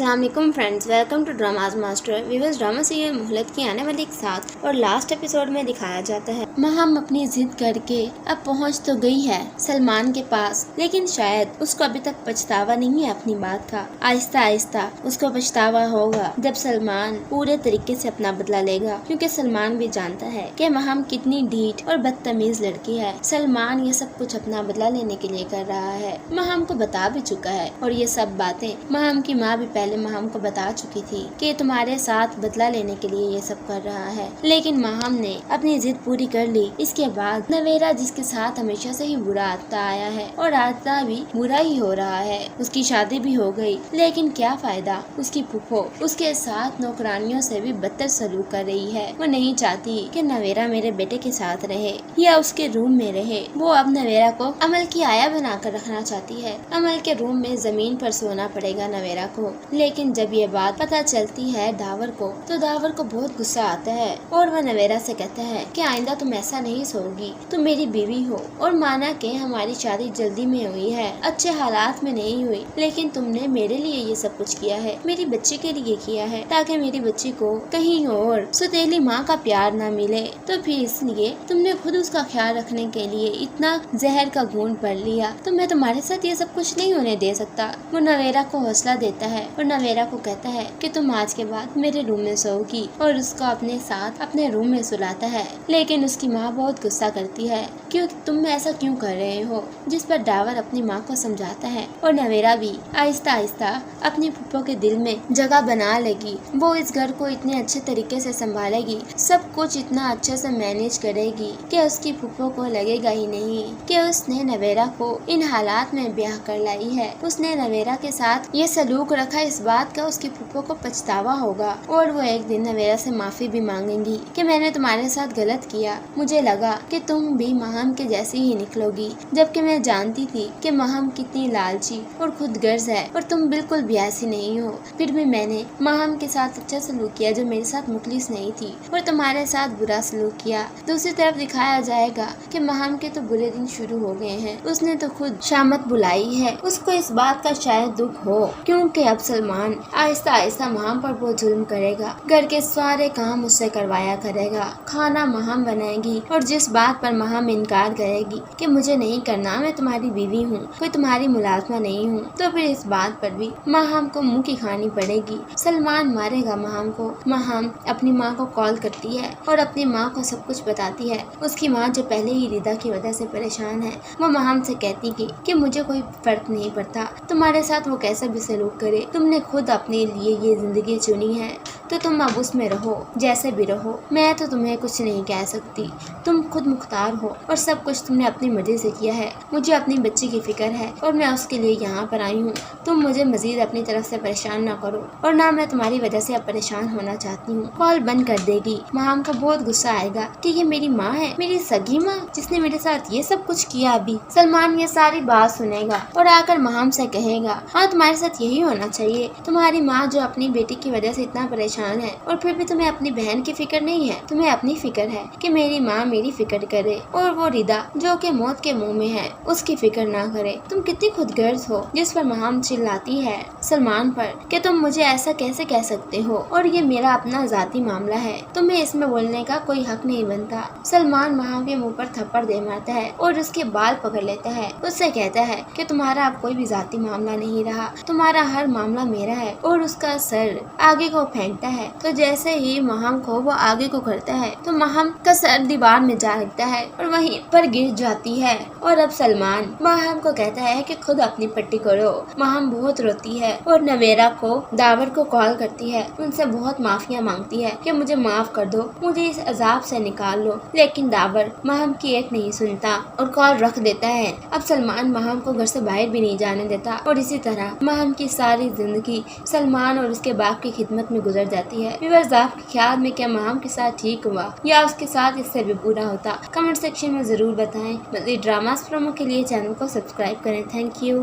अस्सलाम वालेकुम friends, welcome to dramas master. Viewers, drama serial Mohlat की आने वाली एक साथ और लास्ट एपिसोड में दिखाया जाता है महम अपनी जिद करके अब पहुंच तो गई है सलमान के पास, लेकिन शायद उसको अभी तक पछतावा नहीं है अपनी बात का। आहिस्ता आहिस्ता उसको पछतावा होगा जब सलमान पूरे तरीके से अपना बदला लेगा, क्योंकि सलमान भी जानता है कि महम कितनी ढीठ और बदतमीज लड़की है। सलमान ये सब कुछ अपना बदला लेने के लिए कर रहा है, महम को बता भी चुका है और ये सब बातें महम की माँ भी पहले महम को बता चुकी थी कि तुम्हारे साथ बदला लेने के लिए ये सब कर रहा है। लेकिन महम ने अपनी जिद पूरी कर ली। इसके बाद नवेरा, जिसके साथ हमेशा से ही बुरा आता आया है और आता भी बुरा ही हो रहा है, उसकी शादी भी हो गई, लेकिन क्या फायदा, उसकी फूफो उसके साथ नौकरानियों से भी बदतर सलूक कर रही है। वो नहीं चाहती कि नवेरा मेरे बेटे के साथ रहे या उसके रूम में रहे। वो अब नवेरा को अमल की आया बनाकर रखना चाहती है। अमल के रूम में जमीन पर सोना पड़ेगा नवेरा को। लेकिन जब ये बात पता चलती है दावर को, तो दावर को बहुत गुस्सा आता है और वह नवेरा से कहता है कि आइंदा तुम ऐसा नहीं सोओगी, तुम मेरी बीवी हो और माना कि हमारी शादी जल्दी में हुई है, अच्छे हालात में नहीं हुई, लेकिन तुमने मेरे लिए ये सब कुछ किया है, मेरी बच्ची के लिए किया है, ताकि मेरी बच्ची को कहीं और सुतेली माँ का प्यार न मिले। तो फिर इसलिए तुमने खुद उसका ख्याल रखने के लिए इतना जहर का घूंट भर लिया, तो मैं तुम्हारे साथ ये सब कुछ नहीं होने दे सकता। वो नवेरा को हौसला देता है और नवेरा को कहता है कि तुम आज के बाद मेरे रूम में सोओगी और उसको अपने साथ अपने रूम में सुलाता है। लेकिन उसकी माँ बहुत गुस्सा करती है कि तुम ऐसा क्यों कर रहे हो, जिस पर दावर अपनी माँ को समझाता है और नवेरा भी आहिस्ता आहिस्ता अपनी फूफो के दिल में जगह बना लेगी। वो इस घर को इतने अच्छे तरीके से संभालेगी, सब कुछ इतना अच्छे से मैनेज करेगी कि उसकी फूफो को लगेगा ही नहीं कि उसने नवेरा को इन हालात में ब्याह कर लाई है। उसने नवेरा के साथ ये सलूक रखा, इस बात का उसकी फूफो को पछतावा होगा और वो एक दिन नवेरा से माफी भी मांगेंगी कि मैंने तुम्हारे साथ गलत किया, मुझे लगा कि तुम भी महम के जैसी ही निकलोगी, जबकि मैं जानती थी कि महम कितनी लालची और खुदगर्ज है और तुम बिल्कुल भी ऐसी नहीं हो। फिर भी मैंने महम के साथ अच्छा सलूक किया जो मेरे साथ मुखलिस नहीं थी, और तुम्हारे साथ बुरा सलूक किया। दूसरी तरफ दिखाया जाएगा कि महम के तो बुरे दिन शुरू हो गए हैं, उसने तो खुद शामत बुलाई है। उसको इस बात का शायद दुख हो, क्योंकि अब सलमान आहिस्ता आहिस्ता महम पर बहुत जुल्म करेगा, घर के सारे काम उससे करवाया करेगा, खाना महम बनाएगी और जिस बात पर महम इनकार करेगी कि मुझे नहीं करना, मैं तुम्हारी बीवी हूँ, कोई तुम्हारी मुलाजमा नहीं हूँ, तो फिर इस बात पर भी महम को मुंह की खानी पड़ेगी। सलमान मारेगा महम को। महम अपनी माँ को कॉल करती है और अपनी माँ को सब कुछ बताती है। उसकी माँ, जो पहले ही रिदा की वजह से परेशान है, वो महम से कहती कि मुझे कोई फर्क नहीं पड़ता तुम्हारे साथ वो कैसा भी सलूक करे, तुमने खुद अपने लिए ये जिंदगी चुनी है, तो तुम अब उसमें रहो, जैसे भी रहो, मैं तो तुम्हें कुछ नहीं कह सकती, तुम खुद मुख्तार हो और सब कुछ तुमने अपनी मर्जी से किया है। मुझे अपनी बच्ची की फिक्र है और मैं उसके लिए यहाँ पर आई हूँ। तुम मुझे मजीद अपनी तरफ से परेशान ना करो और ना मैं तुम्हारी वजह से अब परेशान होना चाहती हूँ। कॉल बंद कर देगी। महम का बहुत गुस्सा आएगा कि ये मेरी माँ है, मेरी सगी माँ, जिसने मेरे साथ ये सब कुछ किया। अभी सलमान ये सारी बात सुनेगा और आकर महम से कहेगा, हाँ तुम्हारे साथ यही होना चाहिए, तुम्हारी माँ जो अपनी बेटी की वजह से इतना परेशान है और फिर भी तुम्हें अपनी बहन की फिक्र नहीं है, तुम्हें अपनी फिक्र है कि मेरी माँ मेरी फिक्र करे और वो रिदा जो कि मौत के मुंह में है उसकी फिक्र ना करे। तुम कितनी खुदगर्ज हो। जिस पर महम चिल्लाती है सलमान पर कि तुम मुझे ऐसा कैसे कह सकते हो और ये मेरा अपना जाती मामला है, तुम्हें इसमें बोलने का कोई हक नहीं बनता। सलमान महम के मुँह पर थप्पड़ दे मारता है और उसके बाल पकड़ लेता है। उससे कहता है कि तुम्हारा अब कोई भी जाती मामला नहीं रहा, तुम्हारा हर मामला मेरा है, और उसका सर आगे को फेंकता है। तो जैसे ही महम को वो आगे को करता है तो महम का सर दीवार में जा लगता है और वहीं पर गिर जाती है। और अब सलमान महम को कहता है कि खुद अपनी पट्टी करो। महम बहुत रोती है और नवेरा को दावर को कॉल करती है, उनसे बहुत माफिया मांगती है कि मुझे माफ कर दो, मुझे इस अजाब से निकाल लो। लेकिन दावर महम की एक नहीं सुनता और कॉल रख देता है। अब सलमान महम को घर से बाहर भी नहीं जाने देता और इसी तरह महम की सारी जिंदगी सलमान और उसके बाप की खिदमत में गुजर जाती है। व्यूअर्स, आपके ख्याल में क्या महम के साथ ठीक हुआ या उसके साथ इससे भी बुरा होता? कमेंट सेक्शन में जरूर बताएं। मज़ीद ड्रामास प्रोमो के लिए चैनल को सब्सक्राइब करें। Thank you.